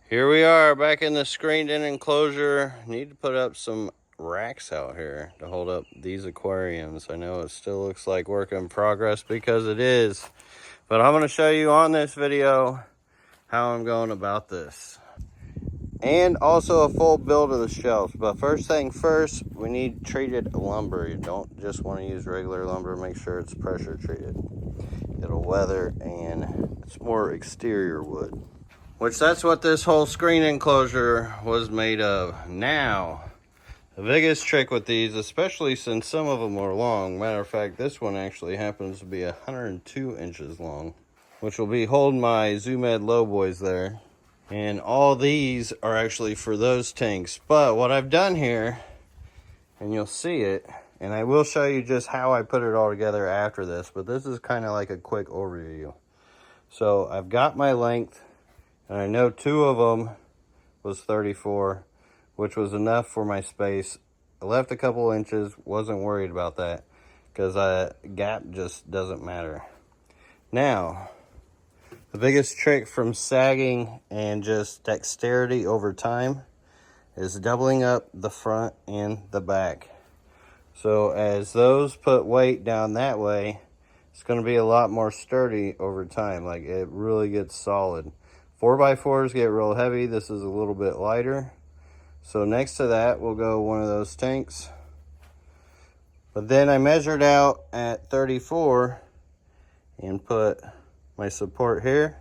Here we are back in the screened in enclosure. Need to put up some racks out here to hold up these aquariums. I know it still looks like work in progress because it is, but I'm going to show you on this video how I'm going about this. And also a full build of the shelves. But first thing first, we need treated lumber. You don't just want to use regular lumber. Make sure it's pressure treated. It'll weather and it's more exterior wood. Which that's what this whole screen enclosure was made of. Now, the biggest trick with these, especially since some of them are long. Matter of fact, this one actually happens to be 102 inches long. Which will be holding my Zoom Ed low boys there. And all these are actually for those tanks. But what I've done here, and you'll see it, and I will show you just how I put it all together after this, but this is kind of like a quick overview. So I've got my length, and I know 2 of them was 34, which was enough for my space. I left a couple inches, wasn't worried about that, because a gap just doesn't matter. Now, the biggest trick from sagging and just dexterity over time is doubling up the front and the back. So as those put weight down that way, it's going to be a lot more sturdy over time. Like, it really gets solid. 4x4s get real heavy. This is a little bit lighter. So next to that, we'll go one of those tanks. But then I measured out at 34 and put my support here,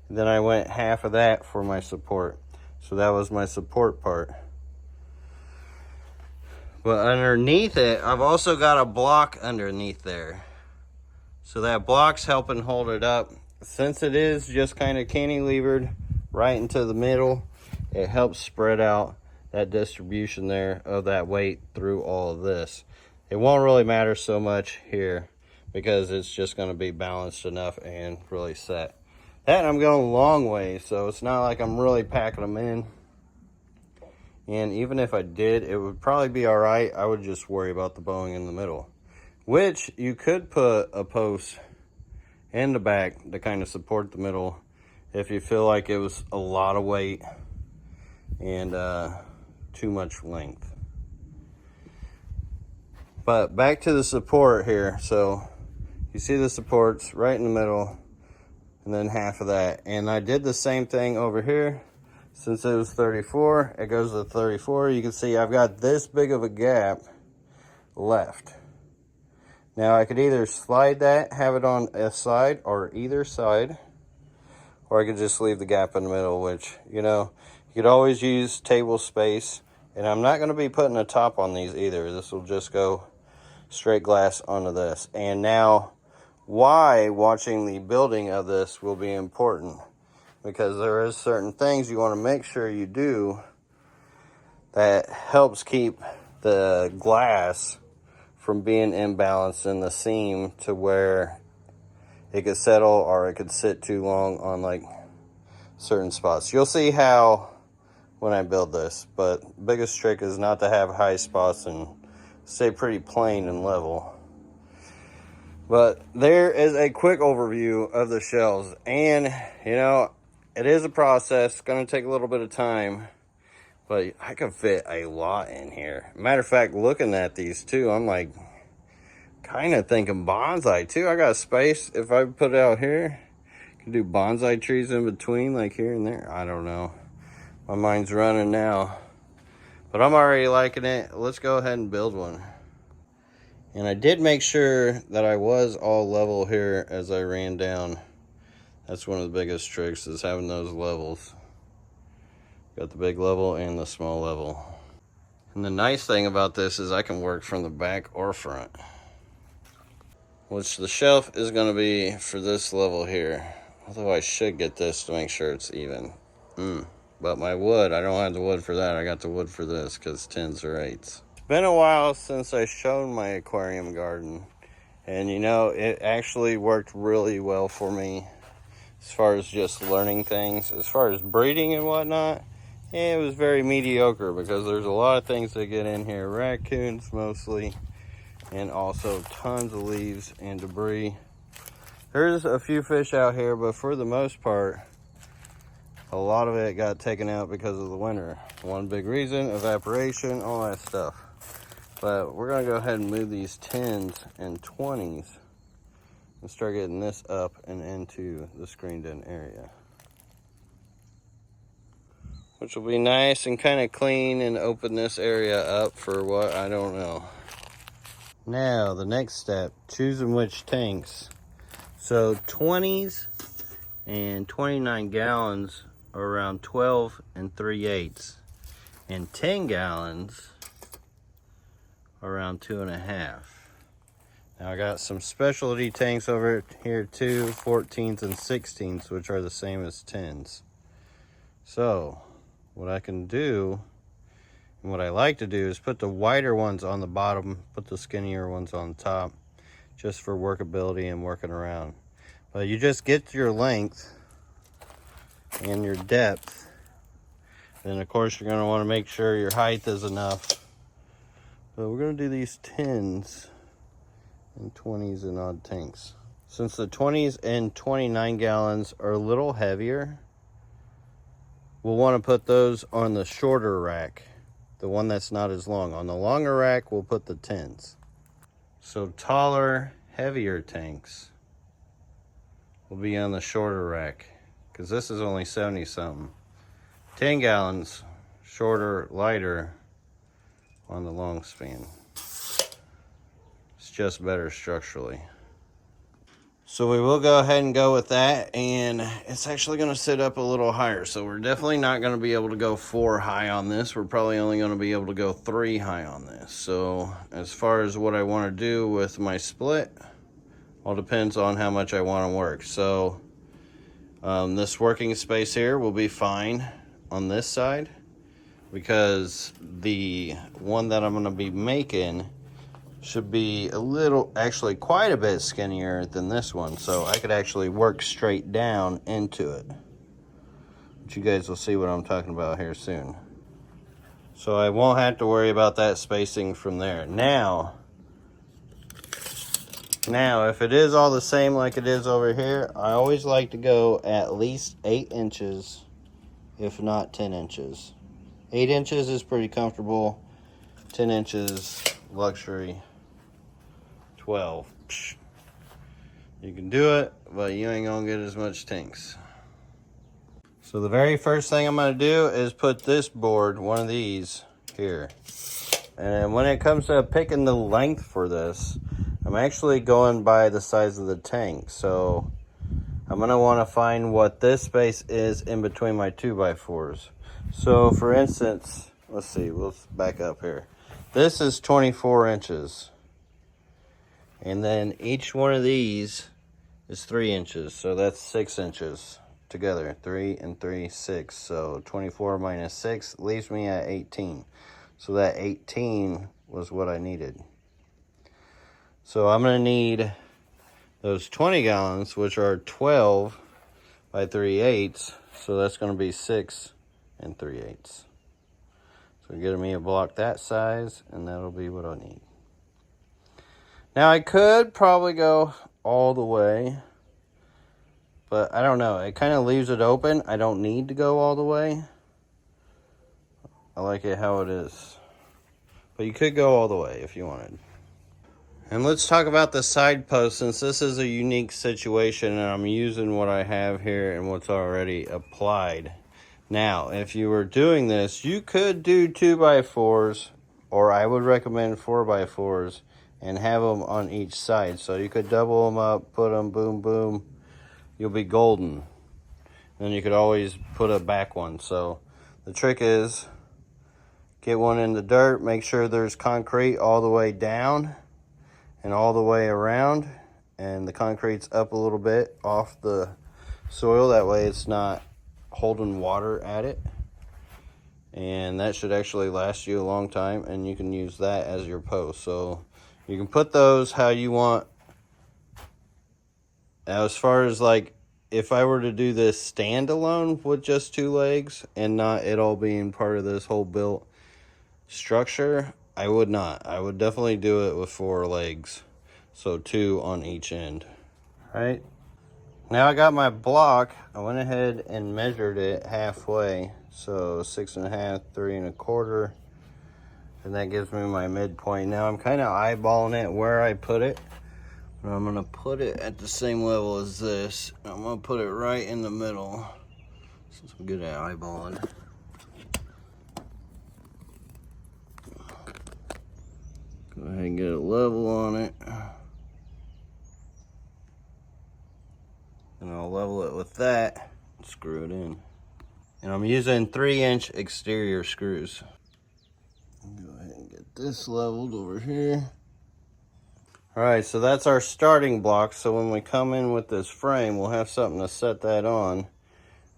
and then I went half of that for my support. So that was my support part. But underneath it, I've also got a block underneath there. So that block's helping hold it up. Since it is just kind of cantilevered right into the middle, it helps spread out that distribution there of that weight through all of this. It won't really matter so much here, because it's just going to be balanced enough and really set. That I'm going a long way, so it's not like I'm really packing them in. And even if I did, it would probably be all right. I would just worry about the bowing in the middle, which you could put a post in the back to kind of support the middle if you feel like it was a lot of weight and too much length. But back to the support here. So you see the supports right in the middle, and then half of that. And I did the same thing over here. Since it was 34, it goes to 34. You can see I've got this big of a gap left. Now I could either slide that, have it on a side or either side, or I could just leave the gap in the middle, which, you know, you could always use table space. And I'm not going to be putting a top on these either. This will just go straight glass onto this. And now, why watching the building of this will be important, because there is certain things you want to make sure you do that helps keep the glass from being imbalanced in the seam to where it could settle or it could sit too long on like certain spots. You'll see how when I build this, but biggest trick is not to have high spots and stay pretty plain and level. But there is a quick overview of the shelves, and you know, it is a process. It's going to take a little bit of time, but I can fit a lot in here. Matter of fact, looking at these too, I'm like kind of thinking bonsai too. I got space. If I put it out here, I can do bonsai trees in between, like here and there. I don't know. My mind's running now, but I'm already liking it. Let's go ahead and build one. And I did make sure that I was all level here as I ran down. That's one of the biggest tricks, is having those levels. Got the big level and the small level. And the nice thing about this is I can work from the back or front. Which the shelf is going to be for this level here. Although I should get this to make sure it's even. But my wood, I don't have the wood for that. I got the wood for this because 10s or 8s. It's been a while since I showed my aquarium garden. And you know, it actually worked really well for me as far as just learning things. As far as breeding and whatnot, it was very mediocre because there's a lot of things that get in here. Raccoons mostly, and also tons of leaves and debris. There's a few fish out here, but for the most part, a lot of it got taken out because of the winter. One big reason, evaporation, all that stuff. But we're gonna go ahead and move these 10s and 20s and start getting this up and into the screened in area, which will be nice and kind of clean and open this area up for what, I don't know. Now, the next step, choosing which tanks. So 20s and 29 gallons are around 12 and 3/8. And 10 gallons are around 2.5. Now I got some specialty tanks over here too, 14s and 16s, which are the same as 10s. So what I can do, and what I like to do, is put the wider ones on the bottom, put the skinnier ones on top, just for workability and working around. But you just get your length and your depth. Then of course you're going to want to make sure your height is enough. So we're going to do these 10s and 20s in odd tanks. Since the 20s and 29 gallons are a little heavier, we'll want to put those on the shorter rack, the one that's not as long. On the longer rack, we'll put the 10s. So taller, heavier tanks will be on the shorter rack, because this is only 70 something. 10 gallons, shorter, lighter on the long span. It's just better structurally. So we will go ahead and go with that, and it's actually going to sit up a little higher. So we're definitely not going to be able to go 4 high on this. We're probably only going to be able to go 3 high on this. So as far as what I want to do with my split, all depends on how much I want to work. So this working space here will be fine on this side, because the one that I'm going to be making should be a little, actually quite a bit skinnier than this one, so I could actually work straight down into it. But you guys will see what I'm talking about here soon. So I won't have to worry about that spacing from there. Now if it is all the same like it is over here, I always like to go at least 8 inches, if not 10 inches. 8 inches is pretty comfortable. 10 inches, luxury. 12. Psh. You can do it, but you ain't gonna get as much tanks. So the very first thing I'm gonna do is put this board, one of these, here. And when it comes to picking the length for this, I'm actually going by the size of the tank. So I'm gonna wanna find what this space is in between my 2x4s. So for instance, let's see, we'll back up here. This is 24 inches. And then each one of these is 3 inches. So that's 6 inches together. 3 and 3, 6. So 24 minus 6 leaves me at 18. So that 18 was what I needed. So I'm going to need those 20 gallons, which are 12 by 3/8. So that's going to be 6 and 3/8. So get me a block that size, and that'll be what I need. Now I could probably go all the way, but I don't know. It kind of leaves it open. I don't need to go all the way. I like it how it is. But you could go all the way if you wanted. And let's talk about the side post, since this is a unique situation and I'm using what I have here and what's already applied. Now, if you were doing this, you could do 2x4s, or I would recommend 4x4s, and have them on each side. So you could double them up, put them boom, boom. You'll be golden. Then you could always put a back one. So the trick is, get one in the dirt, make sure there's concrete all the way down and all the way around, and the concrete's up a little bit off the soil. That way it's not holding water at it. And that should actually last you a long time, and you can use that as your post. So you can put those how you want. Now, as far as like, if I were to do this standalone with just 2 legs and not it all being part of this whole built structure, I would not. I would definitely do it with 4 legs. So 2 on each end. All right. Now I got my block. I went ahead and measured it halfway. So 6.5, 3 1/4. And that gives me my midpoint. Now I'm kind of eyeballing it where I put it. But I'm gonna put it at the same level as this. I'm gonna put it right in the middle, since I'm good at eyeballing. Go ahead and get a level on it. And I'll level it with that and screw it in. And I'm using 3-inch exterior screws. Go ahead and get this leveled over here. All right, so that's our starting block. So when we come in with this frame, we'll have something to set that on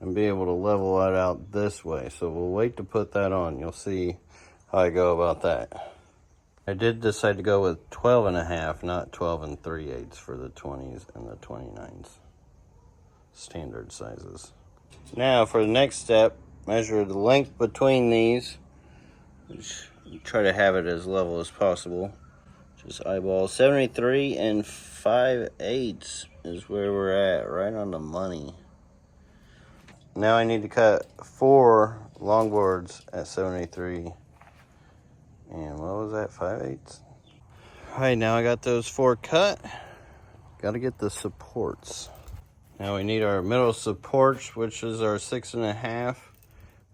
and be able to level it out this way. So we'll wait to put that on. You'll see how I go about that. I did decide to go with 12.5, not 12 3/8 for the 20s and the 29s. Standard sizes. Now for the next step, measure the length between these, which you try to have it as level as possible. Just eyeball 73 5/8 is where we're at, right on the money. Now I need to cut 4 longboards at 73. And what was that, 5/8? All right, now I got those 4 cut. Got to get the supports. Now we need our middle supports, which is our 6.5.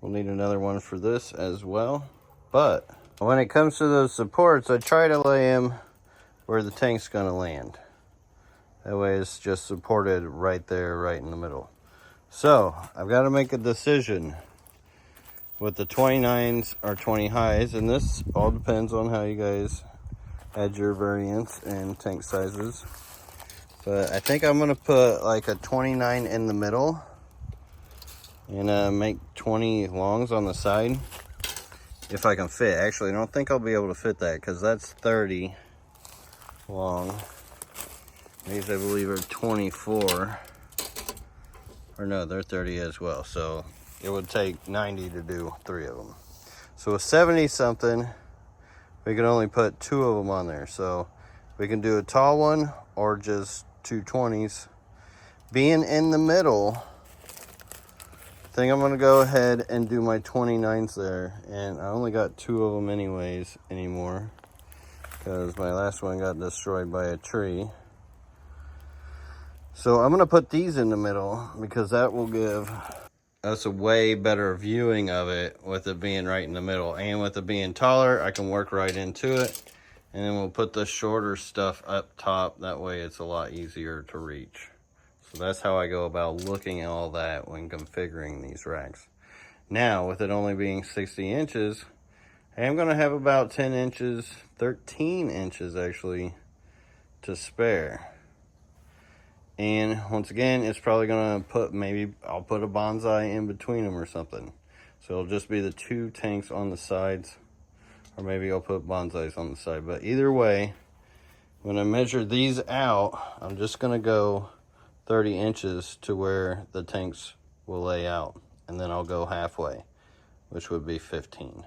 We'll need another one for this as well. But when it comes to those supports, I try to lay them where the tank's gonna land. That way it's just supported right there, right in the middle. So I've got to make a decision with the 29s or 20 highs, and this all depends on how you guys add your variants and tank sizes. But I think I'm gonna put like a 29 in the middle and make 20 longs on the side if I can fit. Actually, I don't think I'll be able to fit that because that's 30 long. These I believe are 24. Or no, they're 30 as well. So it would take 90 to do 3 of them. So with 70 something, we can only put 2 of them on there. So we can do a tall one or just 2 20s. Being in the middle, I think I'm gonna go ahead and do my 29s there. And I only got 2 of them anyways anymore, because my last one got destroyed by a tree. So I'm gonna put these in the middle because that will give us a way better viewing of it with it being right in the middle. And with it being taller, I can work right into it. And then we'll put the shorter stuff up top. That way it's a lot easier to reach. So that's how I go about looking at all that when configuring these racks. Now, with it only being 60 inches, I'm gonna have about 10 inches, 13 inches actually, to spare. And once again, it's probably gonna put, maybe I'll put a bonsai in between them or something. So it'll just be the 2 tanks on the sides, or maybe I'll put bonsais on the side. But either way, when I measure these out, I'm just gonna go 30 inches to where the tanks will lay out. And then I'll go halfway, which would be 15.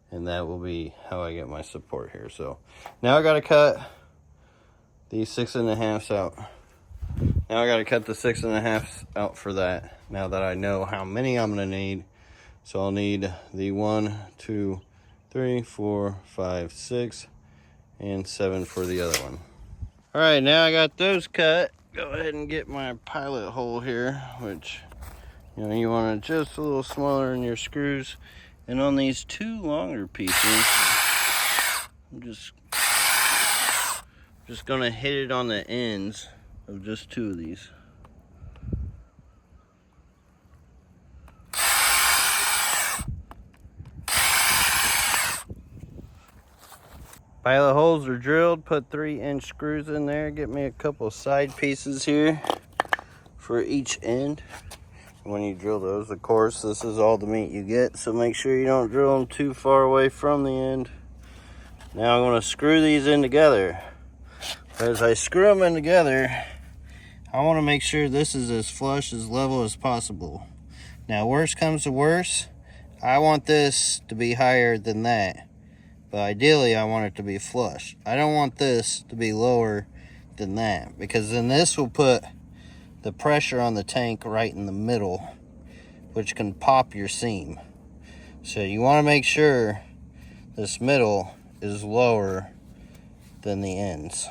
And that will be how I get my support here. So now I gotta cut these 6.5s out. Now I gotta cut the 6.5s out for that, now that I know how many I'm gonna need. So I'll need the 1, 2, 3, 4, 5, 6, and 7 for the other one. All right, now I got those cut. Go ahead and get my pilot hole here, which, you know, you want it just a little smaller in your screws. And on these 2 longer pieces, I'm just gonna hit it on the ends of just 2 of these. Pilot holes are drilled, put 3-inch screws in there. Get me a couple side pieces here for each end. When you drill those, of course, this is all the meat you get, so make sure you don't drill them too far away from the end. Now I'm going to screw these in together. As I screw them in together, I want to make sure this is as flush, as level as possible. Now, worst comes to worst, I want this to be higher than that. But ideally, I want it to be flush. I don't want this to be lower than that, because then this will put the pressure on the tank right in the middle, which can pop your seam. So you want to make sure this middle is lower than the ends.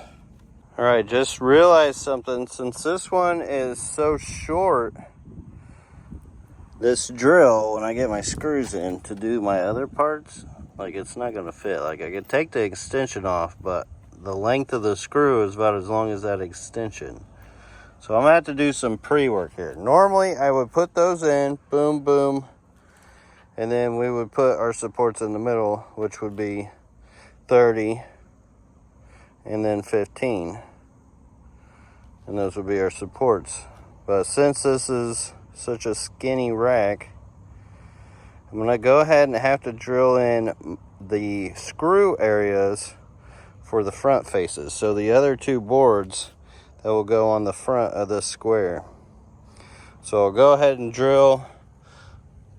All right, just realized something. Since this one is so short, this drill, when I get my screws in to do my other parts, like it's not gonna fit. Like I could take the extension off, but the length of the screw is about as long as that extension. So I'm gonna have to do some pre-work here. Normally I would put those in, boom, boom, and then we would put our supports in the middle, which would be 30 and then 15. And those would be our supports. But since this is such a skinny rack, I'm gonna go ahead and have to drill in the screw areas for the front faces. So the other two boards that will go on the front of this square. So I'll go ahead and drill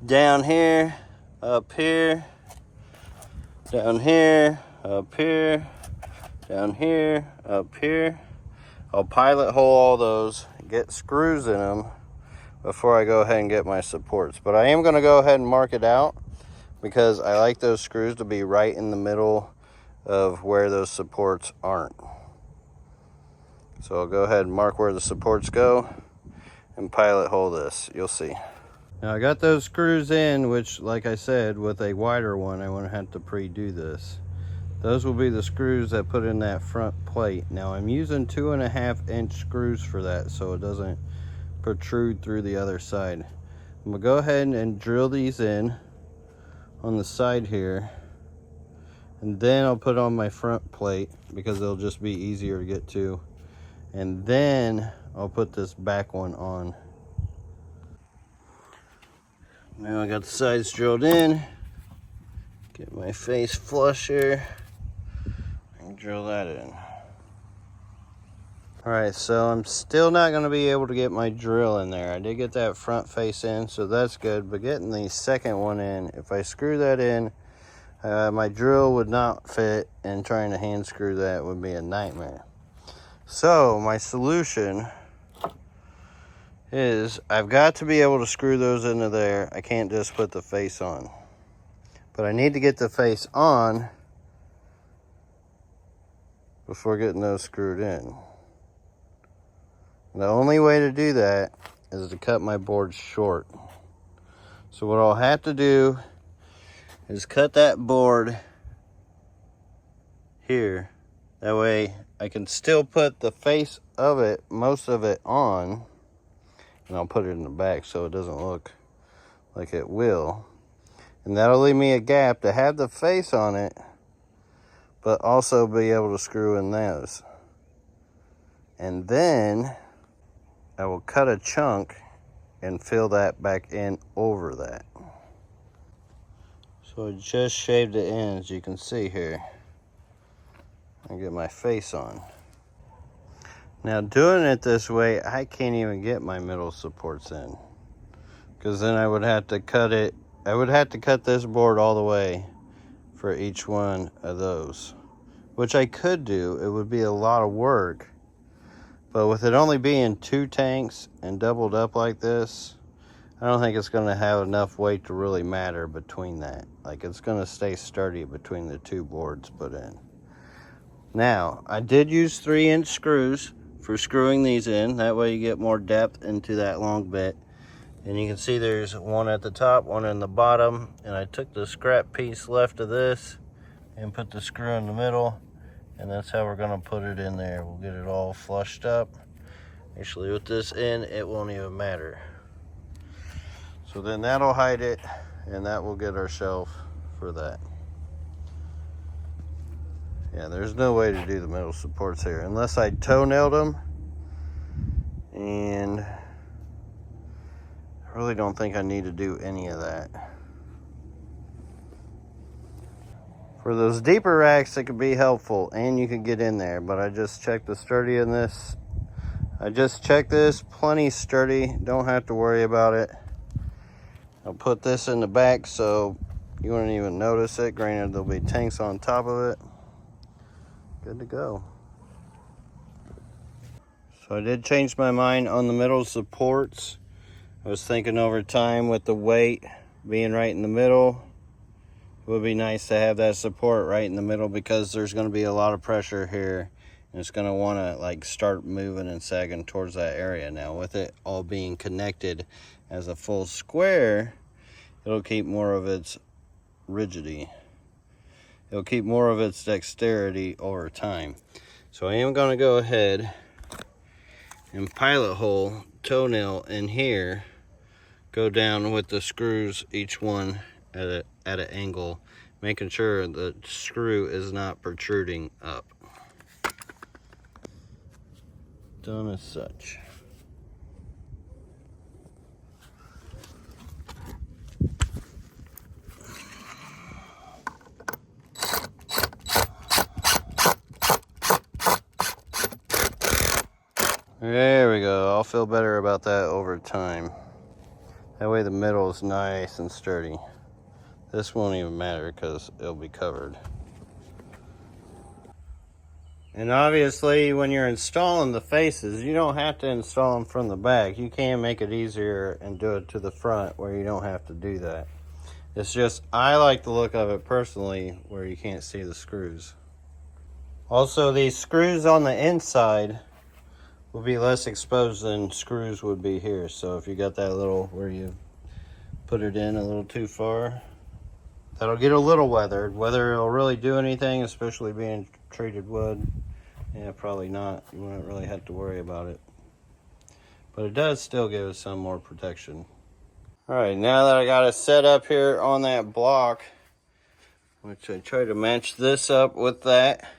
down here, up here, down here, up here, down here, up here. I'll pilot hole all those, get screws in them before I go ahead and get my supports. But I am going to go ahead and mark it out because I like those screws to be right in the middle of where those supports aren't. So I'll go ahead and mark where the supports go and pilot hole this. You'll see. Now I got those screws in, which like I said, with a wider one, I wouldn't have to pre-do this. Those will be the screws that put in that front plate. Now I'm using 2.5 inch screws for that so it doesn't protrude through the other side. I'm gonna go ahead and drill these in on the side here, and then I'll put on my front plate because it'll just be easier to get to, and then I'll put this back one on. Now I got the sides drilled in. Get my face flush here and drill that in. Alright, so I'm still not going to be able to get my drill in there. I did get that front face in, so that's good. But getting the second one in, if I screw that in, my drill would not fit, and trying to hand screw that would be a nightmare. So my solution is I've got to be able to screw those into there. I can't just put the face on. But I need to get the face on before getting those screwed in. The only way to do that is to cut my board short. So what I'll have to do is cut that board here. That way I can still put the face of it, most of it on, and I'll put it in the back so it doesn't look like it will. And that'll leave me a gap to have the face on it, but also be able to screw in those. And then I will cut a chunk and fill that back in over that. So I just shaved it in, as you can see here. I get my face on. Now doing it this way, I can't even get my middle supports in, because then I would have to cut it. I would have to cut this board all the way for each one of those, which I could do. It would be a lot of work. But with it only being 2 tanks and doubled up like this, I don't think it's going to have enough weight to really matter between that. Like, it's going to stay sturdy between the 2 boards put in. Now, I did use 3-inch screws for screwing these in. That way you get more depth into that long bit. And you can see there's one at the top, one in the bottom. And I took the scrap piece left of this and put the screw in the middle. And that's how we're gonna put it in there. We'll get it all flushed up. Actually, with this in, it won't even matter. So then that'll hide it, and that will get our shelf for that. Yeah, there's no way to do the middle supports here unless I toe nailed them, and I really don't think I need to do any of that. For those deeper racks, it could be helpful, and you can get in there, but I just checked the sturdy in this. I just checked this, plenty sturdy, don't have to worry about it. I'll put this in the back so you wouldn't even notice it. Granted, there'll be tanks on top of it. Good to go. So I did change my mind on the middle supports. I was thinking over time with the weight being right in the middle, it would be nice to have that support right in the middle because there's going to be a lot of pressure here and it's going to want to like start moving and sagging towards that area. Now with it all being connected as a full square, it'll keep more of its rigidity. It'll keep more of its dexterity over time. So I am going to go ahead and pilot hole toenail in here, go down with the screws, each one at an angle, making sure the screw is not protruding up. Done as such. There we go. I'll feel better about that over time. That way the middle is nice and sturdy. This won't even matter because it'll be covered. And obviously when you're installing the faces, you don't have to install them from the back. You can make it easier and do it to the front where you don't have to do that. It's just, I like the look of it personally where you can't see the screws. Also, these screws on the inside will be less exposed than screws would be here. So if you got that little where you put it in a little too far, that'll get a little weathered. Whether it'll really do anything, especially being treated wood, yeah, probably not. You wouldn't really have to worry about it. But it does still give us some more protection. All right, now that I got it set up here on that block, which I try to match this up with that.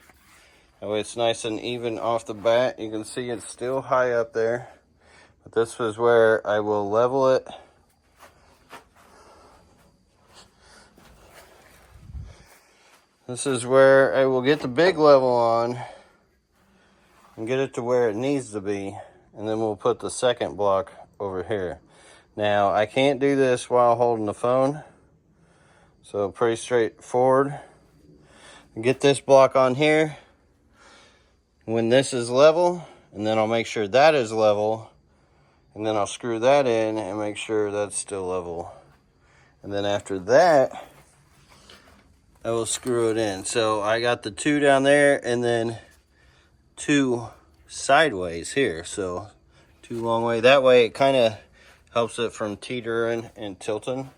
That way it's nice and even off the bat. You can see it's still high up there. But this is where I will level it. This is where I will get the big level on and get it to where it needs to be. And then we'll put the second block over here. Now, I can't do this while holding the phone. So pretty straightforward. Get this block on here when this is level, and then I'll make sure that is level, and then I'll screw that in and make sure that's still level. And then after that, I will screw it in. So I got the two down there and then two sideways here. So two long way. That way it kind of helps it from teetering and tilting.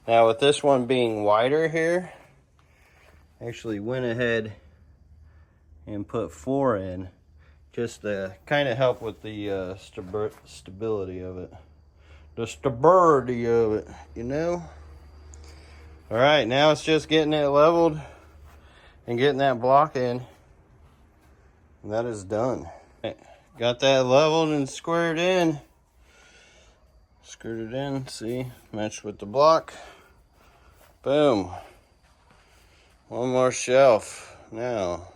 Now with this one being wider here, I actually went ahead and put 4 in just to kind of help with the stability of it. The stability of it, you know? All right, now it's just getting it leveled and getting that block in. And that is done. Got that leveled and squared in. Screwed it in, see? Matched with the block. Boom. One more shelf. Now,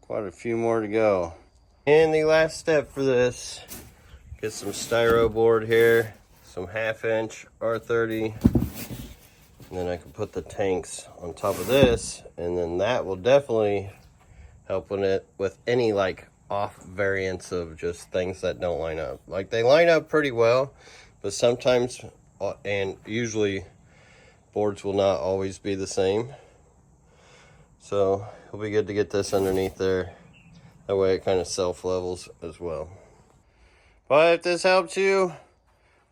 quite a few more to go. And the last step for this, get some styro board here, some 1/2 inch R30, and then I can put the tanks on top of this, and then that will definitely help with any like off variants of just things that don't line up. Like they line up pretty well, but sometimes and usually boards will not always be the same. So it'll be good to get this underneath there. That way it kind of self-levels as well. But if this helped you,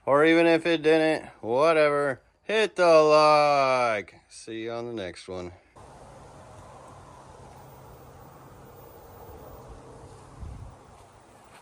or even if it didn't, whatever, hit the like. See you on the next one.